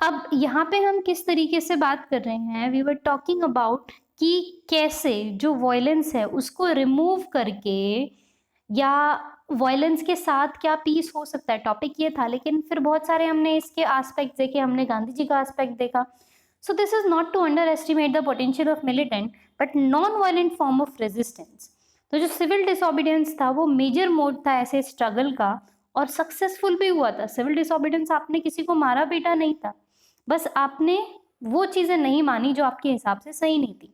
अब यहाँ पे हम किस तरीके से बात कर रहे हैं, वी वर टॉकिंग अबाउट कि कैसे जो वॉयलेंस है उसको रिमूव करके या वॉयलेंस के साथ क्या पीस हो सकता है, टॉपिक ये था। लेकिन फिर बहुत सारे हमने इसके एस्पेक्ट देखे, हमने गांधी जी का एस्पेक्ट देखा। So this is not to underestimate the potential of militant but non violent form of resistance. तो जो सिविल डिसोबीडियंस था वो मेजर मोड था ऐसे स्ट्रगल का, और सक्सेसफुल भी हुआ था। सिविल डिसोबीडियंस आपने किसी को मारा पीटा नहीं था, बस आपने वो चीजें नहीं मानी जो आपके हिसाब से सही नहीं थी।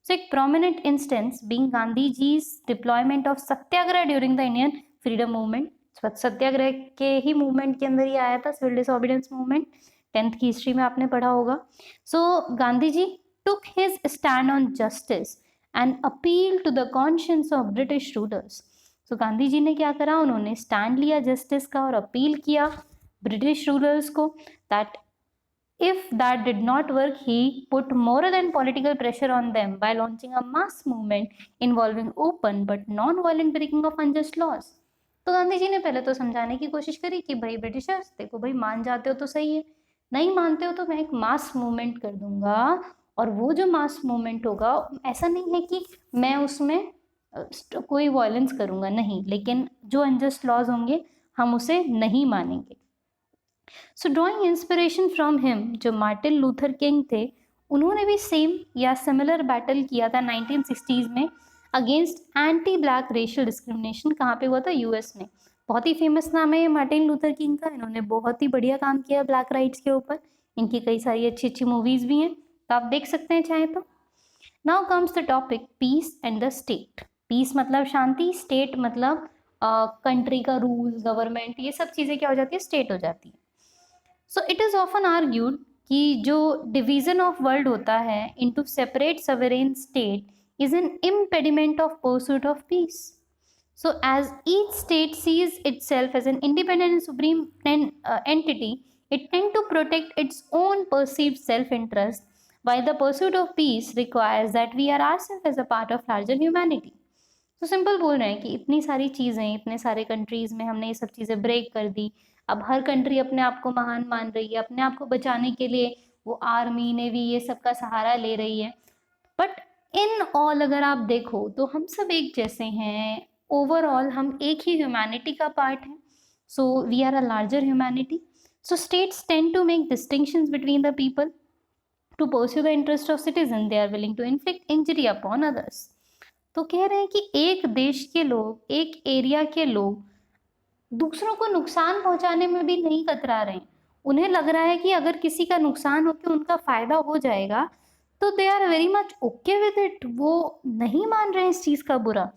सो एक prominent instance being Gandhi ji's deployment of satyagraha during the Indian freedom movement. Satyagraha के ही मूवमेंट के अंदर ही आया था सिविल डिसोबीडियंस मूवमेंट, 10th की हिस्ट्री में आपने पढ़ा होगा। सो Gandhi ji took his stand on justice and appealed to the conscience of British rulers. So Gandhi ji ने क्या करा, उन्होंने स्टैंड लिया जस्टिस का और अपील किया ब्रिटिश रूलर्स को that if that did not work, he put moral and political pressure on them by launching a mass movement involving open but non-violent breaking of unjust laws. तो गांधी जी ने पहले तो समझाने की कोशिश करी कि भाई ब्रिटिशर्स देखो, भाई मान जाते हो तो सही है, नहीं मानते हो तो मैं एक मास मूवमेंट कर दूंगा। और वो जो मास मूवमेंट होगा, ऐसा नहीं है कि मैं उसमें कोई वायलेंस करूंगा, नहीं, लेकिन जो अनजस्ट लॉज होंगे हम उसे नहीं मानेंगे। सो ड्रॉइंग इंस्पिरेशन फ्रॉम हिम, जो मार्टिन लूथर किंग थे, उन्होंने भी सेम या सिमिलर बैटल किया था 1960s में against anti black racial discrimination. कहाँ पे हुआ था? यूएस में। बहुत ही फेमस नाम है ये मार्टिन लूथर किंग का, इन्होंने बहुत ही बढ़िया काम किया ब्लैक राइट्स के ऊपर। इनकी कई सारी अच्छी अच्छी मूवीज भी हैं, तो आप देख सकते हैं चाहे तो। Now comes the topic peace and the state. Peace मतलब शांति, स्टेट मतलब कंट्री का रूल, गवर्नमेंट, ये सब चीज़ें क्या हो जाती है? स्टेट हो जाती है। So it is often argued कि जो डिवीजन ऑफ वर्ल्ड होता है into separate sovereign state is an impediment of pursuit of peace. So as each state sees itself as an independent and supreme entity, it tends to protect its own perceived self-interest, while the pursuit of peace requires that we are ourselves as a part of larger humanity. तो simple बोल रहे हैं कि इतनी सारी चीज़ें, इतने सारे कंट्रीज़ में हमने ये सब चीज़ें ब्रेक कर दी। अब हर कंट्री अपने आप को महान मान रही है, अपने आप को बचाने के लिए वो आर्मी, नेवी, ये सब का सहारा ले रही है। बट इन ऑल अगर आप देखो तो हम सब एक जैसे हैं, ओवरऑल हम एक ही ह्यूमैनिटी का पार्ट हैं। So we are a larger humanity. So states tend to make distinctions between the people to pursue the interest of citizen. They are willing to inflict injury upon others. तो कह रहे हैं कि एक देश के लोग, एक एरिया के लोग दूसरों को नुकसान पहुंचाने में भी नहीं कतरा रहे हैं। उन्हें लग रहा है कि अगर किसी का नुकसान होकर उनका फायदा हो जाएगा तो they are very much okay with it, वो नहीं मान रहे हैं इस चीज का बुरा।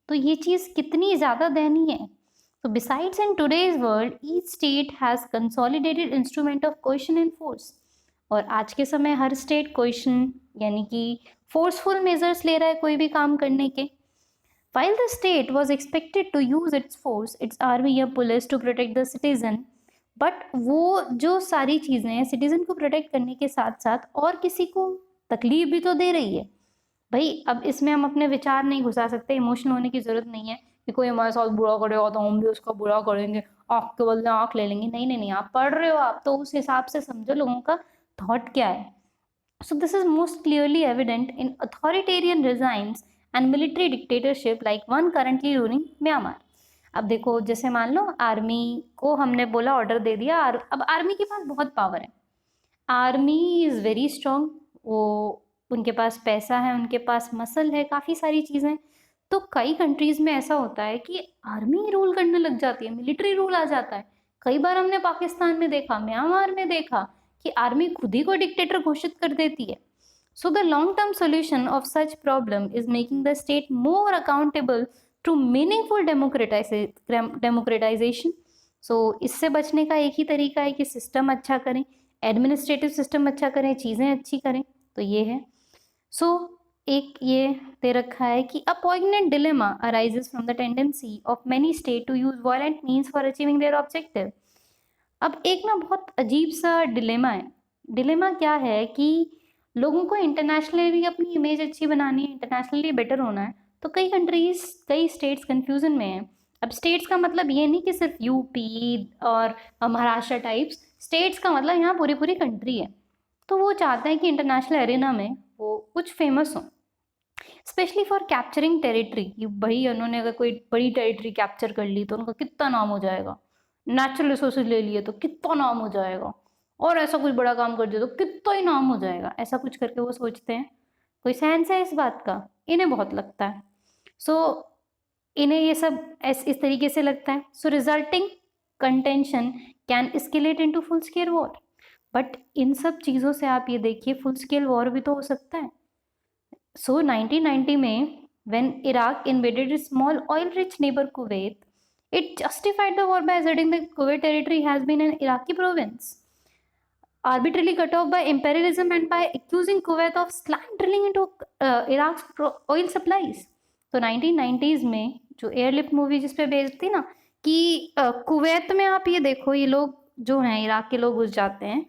तो ये चीज कितनी ज्यादा दयनीय है। तो besides in today's world each state has consolidated instrument of कोएशन and force. और आज के समय हर स्टेट कोएशन यानी कि फोर्सफुल मेजर्स ले रहा है कोई भी काम करने के। While the state was expected to use its force, its army या police to protect the citizen, but वो जो सारी चीज़ें हैं सिटीजन को प्रोटेक्ट करने के साथ साथ और किसी को तकलीफ भी तो दे रही है। भाई अब इसमें हम अपने विचार नहीं घुसा सकते, इमोशनल होने की ज़रूरत नहीं है कि कोई हमारे साथ बुरा करेगा तो हम भी उसका बुरा करेंगे, आँख के बदले आँख ले लेंगे। नहीं नहीं नहीं, आप पढ़ रहे हो, आप तो उस हिसाब से समझो लोगों का थॉट क्या है। So this is most clearly evident in authoritarian regimes and military dictatorship like one currently ruling Myanmar. अब देखो, जैसे मान लो आर्मी को हमने बोला, ऑर्डर दे दिया, अब आर्मी के पास बहुत पावर है, आर्मी इज़ वेरी स्ट्रांग, वो उनके पास पैसा है, उनके पास मसल है, काफ़ी सारी चीज़ें। तो कई कंट्रीज़ में ऐसा होता है कि आर्मी रूल करने लग जाती है, मिलिट्री रूल आ जाता है। कई बार हमने पाकिस्तान में देखा, म्यांमार में देखा कि आर्मी खुद ही को डिक्टेटर घोषित कर देती है। So the long term solution of such problem is making the state more accountable through meaningful democratization. So इससे बचने का एक ही तरीका है कि सिस्टम अच्छा करें, एडमिनिस्ट्रेटिव सिस्टम अच्छा करें, चीज़ें अच्छी करें। तो ये है। सो एक ये दे रखा है कि अ poignant dilemma arises from the tendency of many states to use violent means for achieving their objective. अब एक ना बहुत अजीब सा डिलेमा है। डिलेमा क्या है कि लोगों को इंटरनेशनली अपनी इमेज अच्छी बनानी है, इंटरनेशनली बेटर होना है, तो कई कंट्रीज, कई स्टेट्स कंफ्यूजन में हैं अब स्टेट्स का मतलब ये नहीं कि सिर्फ यूपी और महाराष्ट्र टाइप्स, स्टेट्स का मतलब यहाँ पूरी पूरी कंट्री है। तो वो चाहते हैं कि इंटरनेशनल एरिना में वो कुछ फेमस हो, स्पेशली फॉर कैप्चरिंग टेरिटरी। कि भाई उन्होंने अगर कोई बड़ी टेरिटरी कैप्चर कर ली तो उनका कितना नाम हो जाएगा, नेचुरल रिसोर्सेज ले लिए तो कितना नाम हो जाएगा, और ऐसा कुछ बड़ा काम कर दिया तो कितना ही नाम हो जाएगा, ऐसा कुछ करके वो सोचते हैं। कोई सेंस है इस बात का? इन्हें बहुत लगता है। सो इन्हें ये सब इस तरीके से लगता है। So resulting contention can escalate into full scale war. But इन सब चीज़ों से आप ये देखिए फुल स्केल वॉर भी तो हो सकता है। सो 1990 में when Iraq invaded a small oil-rich neighbor Kuwait, it justified the war by asserting that Kuwait territory has been an Iraqi province, arbitrarily cut off by imperialism and by accusing Kuwait of slant drilling into Iraq's oil supplies. तो 1990s में जो airlift movie जिस पे based थी ना, कि Kuwait में आप ये देखो ये लोग जो हैं इराक के लोग घुस जाते हैं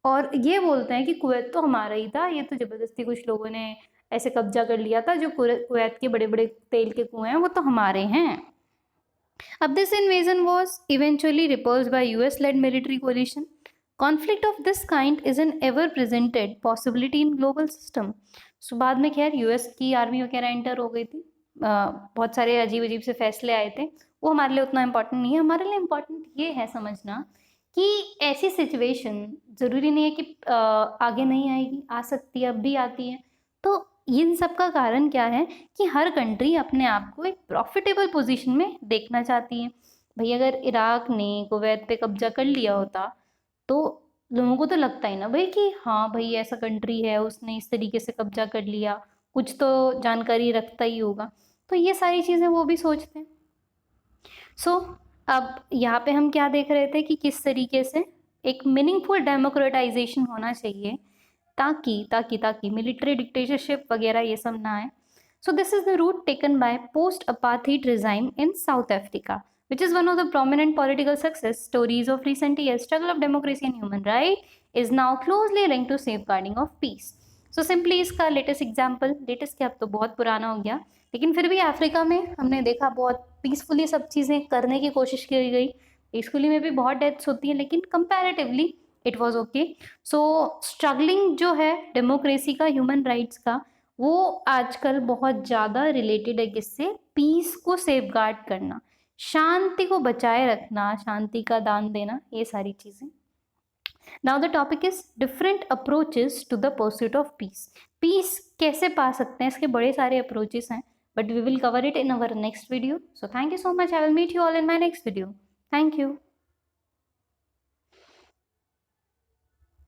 और ये बोलते हैं कि कुवैत तो हमारा ही था, ये तो ज़बरदस्ती कुछ लोगों ने ऐसे कब्जा कर लिया था, जो कुवैत के बड़े बड़े तेल के कुएं हैं वो तो हमारे हैं। अब this invasion was eventually repulsed by US-led military coalition. Conflict of this kind is an ever-presented possibility in global system. So बाद में खैर यूएस की आर्मी वगैरह एंटर हो गई थी, बहुत सारे अजीब अजीब से फैसले आए थे, वो हमारे लिए उतना इम्पोर्टेंट नहीं है। हमारे लिए इम्पोर्टेंट ये है समझना कि ऐसी सिचुएशन ज़रूरी नहीं है कि आगे नहीं आएगी, आ सकती है, अब भी आती है। तो इन सब का कारण क्या है कि हर कंट्री अपने आप को एक प्रॉफिटेबल पोजीशन में देखना चाहती है। भाई अगर इराक ने कुवैत पे कब्जा कर लिया होता तो लोगों को तो लगता ही ना भाई कि हाँ भाई ऐसा कंट्री है उसने इस तरीके से कब्जा कर लिया, कुछ तो जानकारी रखता ही होगा। तो ये सारी चीज़ें वो भी सोचते हैं। सो अब यहाँ पे हम क्या देख रहे थे कि किस तरीके से एक मीनिंगफुल डेमोक्रेटाइजेशन होना चाहिए ताकि ताकि ताकि मिलिट्री डिक्टेटरशिप वगैरह ये सब ना आए। So this is the route taken by post apartheid regime in South Africa, which is one of the prominent political success stories of recent years. Struggle of democracy and human right is now closely linked to safeguarding of peace. So simply इसका latest example, latest क्या अब तो बहुत पुराना हो गया, लेकिन फिर भी अफ्रीका में हमने देखा बहुत पीसफुली सब चीज़ें करने की कोशिश की गई। पीसफुली में भी बहुत डेथ्स होती हैं लेकिन comparatively it was okay. So struggling जो है डेमोक्रेसी का, ह्यूमन राइट्स का, वो आजकल बहुत ज़्यादा रिलेटेड है किससे? पीस को सेफगार्ड करना, शांति को बचाए रखना, शांति का दान देना, ये सारी चीज़ें। Now the topic is different approaches to the pursuit of peace. Peace कैसे पा सकते हैं, इसके बड़े सारे अप्रोचेस हैं, but we will cover it in our next video. So thank you so much. I will meet you all in my next video. Thank you.